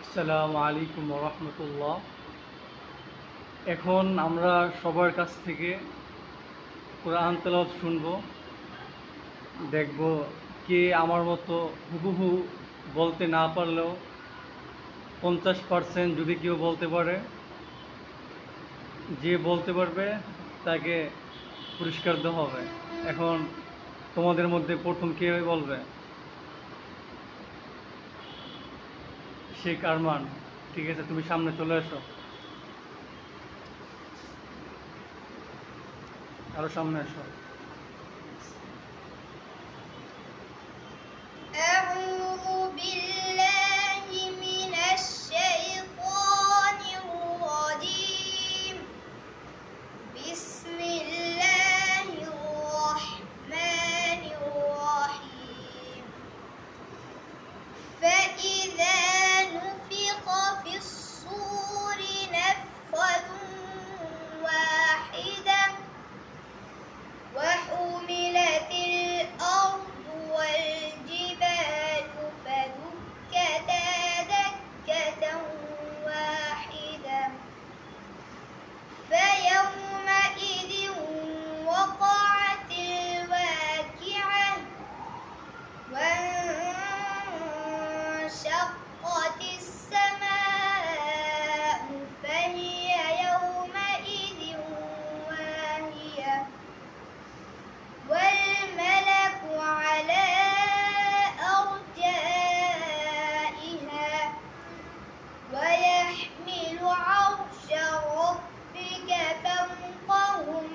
আসসালামু আলাইকুম রহমতুল্লাহ। এখন আমরা সবার কাছ থেকে কোরআন তেলাওয়াত শুনবো, দেখব কে আমার মতো হুবহু বলতে না পারলেও 50% যদি কেউ বলতে পারে, যে বলতে পারবে তাকে পুরস্কার দেওয়া হবে। এখন তোমাদের মধ্যে প্রথম কে বলবে? শেখ আরমান, ঠিক আছে, তুমি সামনে চলে এসো, আরো সামনে এসো। أعوذ بالله من الشيطان الرجيم. بسم الله الرحمن الرحيم. فإذا نفخ في الصور نفخة واحدة وحملت الأرض والجبال فدكتا دكة واحدة فيومئذ وقعت الواقعة وانشقت السماء فهي يومئذ واهية والملك على أرجائها ويحمل عرش ربك فوقهم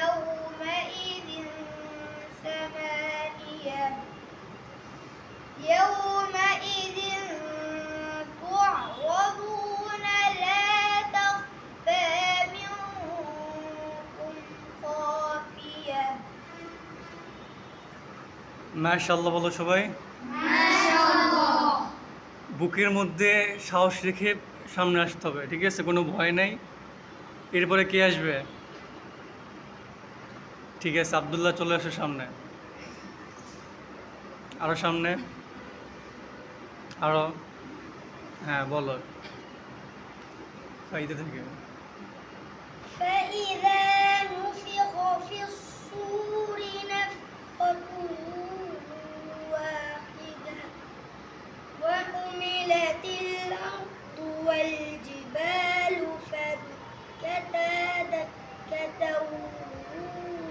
يومئذ ثمانية يومئذ تعرضون لا تخفى منكم خافية. মাশাআল্লাহ বলো সবাই। বুকের মধ্যে সাহস রেখে সামনে আসতে হবে, ঠিক আছে, কোনো ভয় নাই। এরপরে কে আসবে? ঠিক আছে, আব্দুল্লাহ চলে আসো সামনে, আরো সামনে, আরো, হ্যাঁ বলো, ফাইদা থেকে। فإذا نفخ في الصور نفخة واحدة وحملت الأرض والجبال فدكتا دكة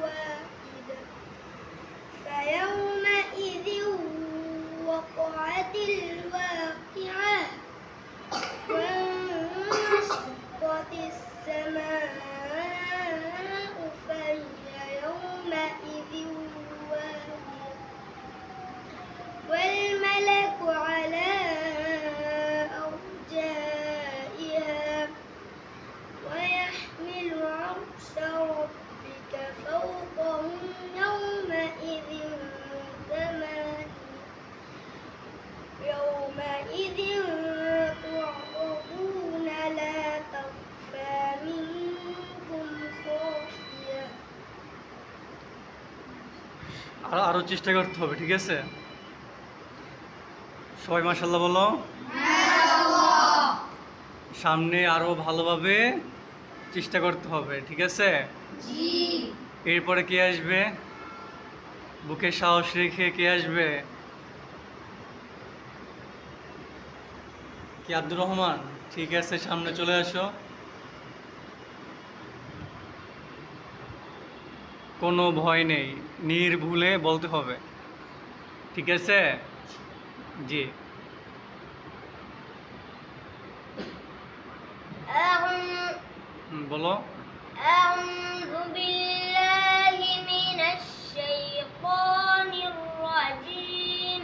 واحدة فيومئذ وقعت الواقعة وانشقت السماء فهي يومئذ واهية والملك على أرجائها ويحمل عرش ربك فوقهم يومئذ ثمانية يومئذ تعرضون لا تخفى منكم خافية. আরো চেষ্টা করতে হবে, ঠিক আছে, সবাই মাশাআল্লাহ বলো। সামনে আরো ভালোভাবে চেষ্টা করতে হবে, ঠিক আছে। এরপরে কে আসবে? বুকে সাহস রেখে কে আসবে? কি আব্দুর রহমান? ঠিক আছে, সামনে চলে আসো। কোনো ভয় নেই, নির্ভুলে বলতে হবে, ঠিক আছে। জি, বলো। أعوذ بالله من الشيطان الرجيم.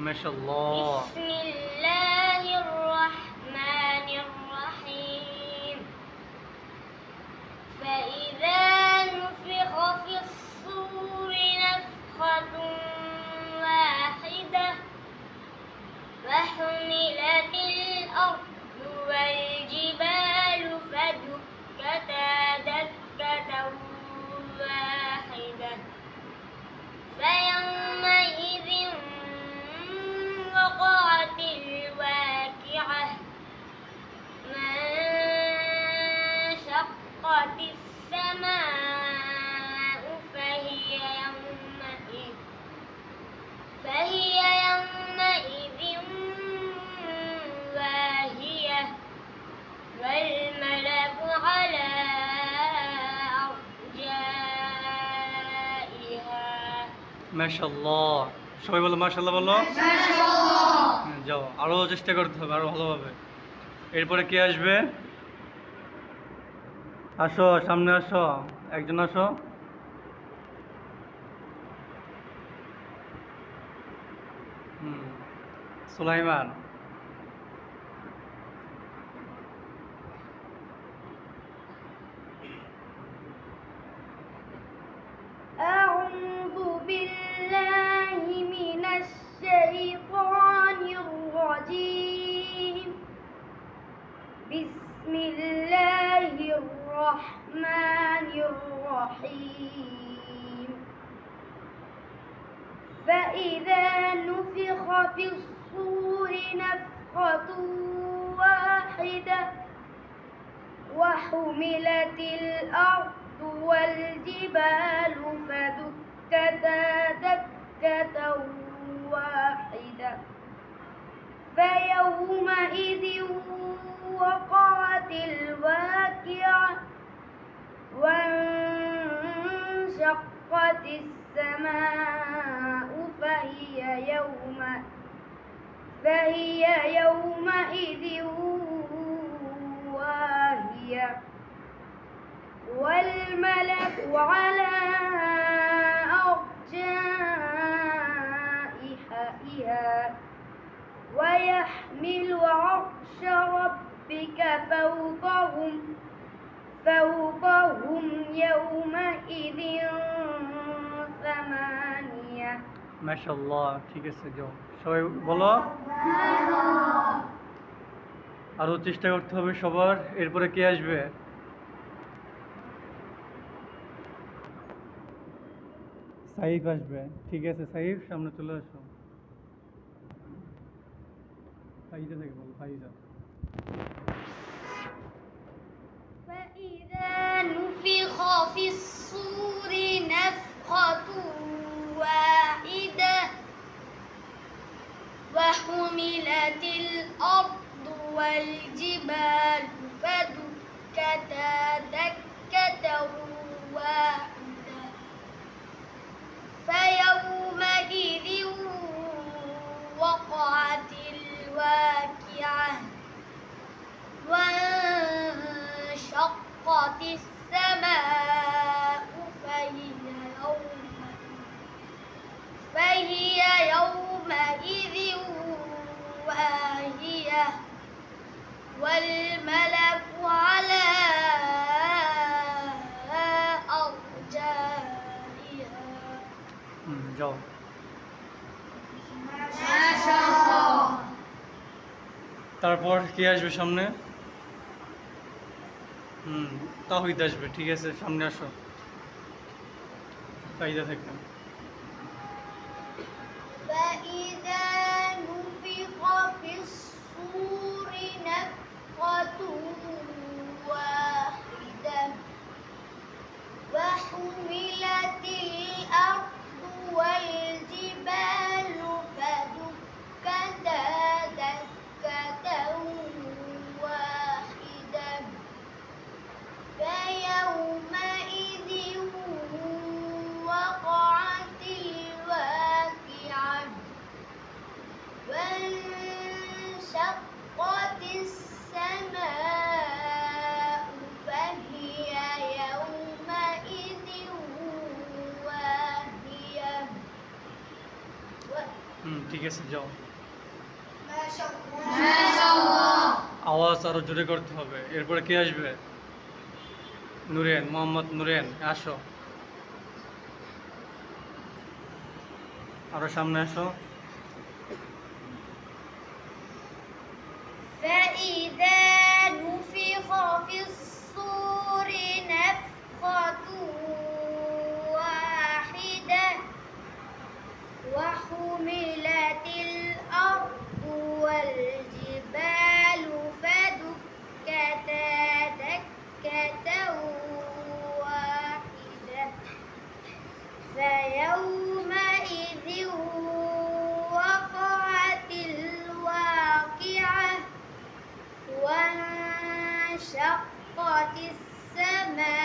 মাশাআল্লাহ। بسم الله الرحمن الرحيم. فإذا نفخ في الصور نفخة واحدة وحملت الأرض والجبال فدكتا دكة واحدة فيومئذ وقعت মাশাআল্লাহ, সবাই বলো মাশাআল্লাহ বলো। হ্যাঁ, যাও, আরো চেষ্টা করতে হবে, আরো ভালোভাবে। এরপরে কে আসবে? আসো, সামনে আসো, একজন আসো। হুম, সুলাইমান। أعوذ بالله من الشيطان الرجيم بسم الله الرحمن الرحيم فإذا نفخ في الصور نفخة واحدة وحملت الأرض والجبال فدكتا دكة واحدة فيومئذ وقعت الواقعة وانشقت السماء فهي يومئذ واهية والملك على أرجائها ويحمل عرش ربك فوقهم يومئذ ثمانية মাশাআল্লাহ, ঠিক আছে, যাও, সবাই বলো। আরো চেষ্টা করতে হবে সবার। এরপরে কে আসবে? সাইফ আসবে, ঠিক আছে, সাইফ সামনে চলে আসো। ফাইজা থেকে বলো, ফাইজা। فإذا نفخ في الصور نفخة واحدة وحملت الأرض والجبال فدكتا دكة واحدة فيومئذ وقعت الواقعة وانشقت السماء فهي يومئذ واهية والملك على أرجائها যাও। তারপর কে আসবে সামনে? তাওহীদ আসবে, ঠিক আছে, সামনে আসো। ফাইজা থেকে। فإذا نفخ في الصور نفخة واحدة وحملت الأرض والجبال فدكتا دكة واحدة فيومئذ وقعت الواقعة وانشقت السماء فهي يومئذ واهية ঠিক আছে, যাও। আওয়াজ আরো জোরে করতে হবে। এরপরে কে আসবে? নুরেন, মোহাম্মদ নুরেন, আসো, আরো সামনে আসো। فإذا نفخ في الصور نفخة واحدة وحملت الأرض والجبال فدكتا دكة واحدة فيومئذ وقعت الواقعة وانشقت السماء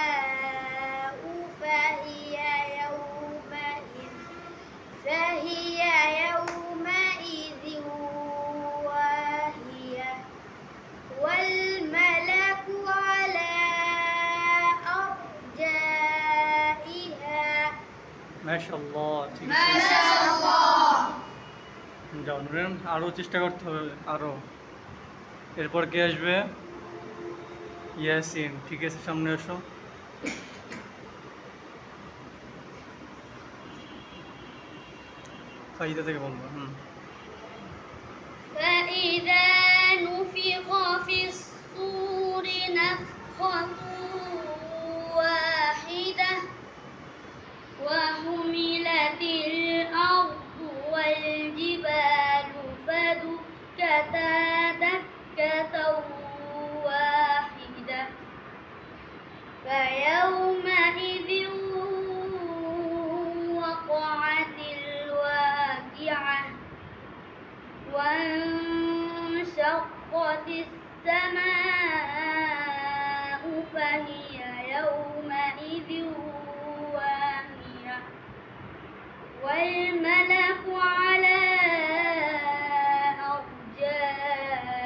মাশাআল্লাহ, ঠিক আছে। যাও নুরেন, আরো চেষ্টা করতে হবে আরো। এরপর কে আসবে? ইয়াসিন, ঠিক আছে, সামনে এসো। ফাইদা থেকে বলবো। فإذا نفخ في الصور نفخة واحدة وحملت الأرض والجبال فدكتا دكة واحدة فيومئذ وقعت الواقعة وانشقت السماء فهي يومئذ واهية والملك على أرجائها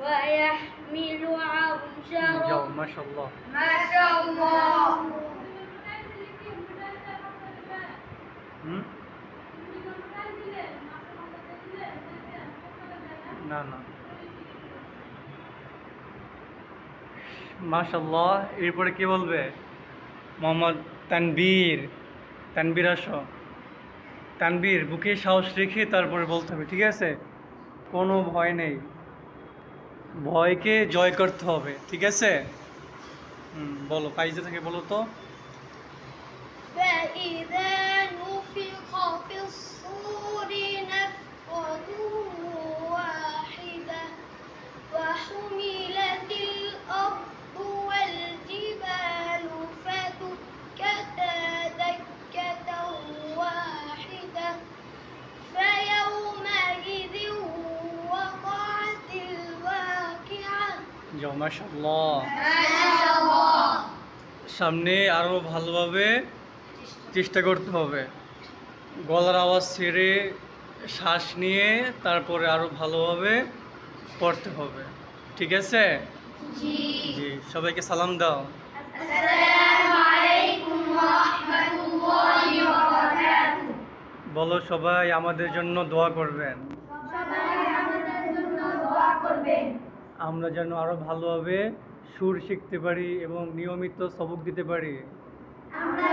ويحمل عرش যাও, ربك মাশাআল্লাহ। ما شاء الله না না, মাশাআল্লাহ। এরপরে কে বলবে? মোহাম্মদ তানবীর। তানবীর আসো। তানবীর, বুকে সাহস রেখে তারপরে বলতে হবে, ঠিক আছে? কোনো ভয় নেই, ভয়কে জয় করতে হবে, ঠিক আছে? বলো, ফাইজা থেকে বলো তো। فإذا نفخ في الصور نفخة واحدة وحملت الأرض والجبال فدكتا دكة واحدة فيومئذ وقعت الواقعة যাও, মাশাআল্লাহ। ما شاء الله সামনে আরো ভালোভাবে চেষ্টা করতে হবে, গলার আওয়াজ ছেড়ে শ্বাস নিয়ে তারপরে আরো ভালোভাবে পড়তে হবে, ঠিক আছে? জি, সবাইকে সালাম দাও। السلام عليكم ورحمة الله وبركاته বলো, সবাই আমাদের জন্য দোয়া করবেন, আমরা যেন আরো ভালোভাবে সুর শিখতে পারি এবং নিয়মিত সবক দিতে পারি। আমরা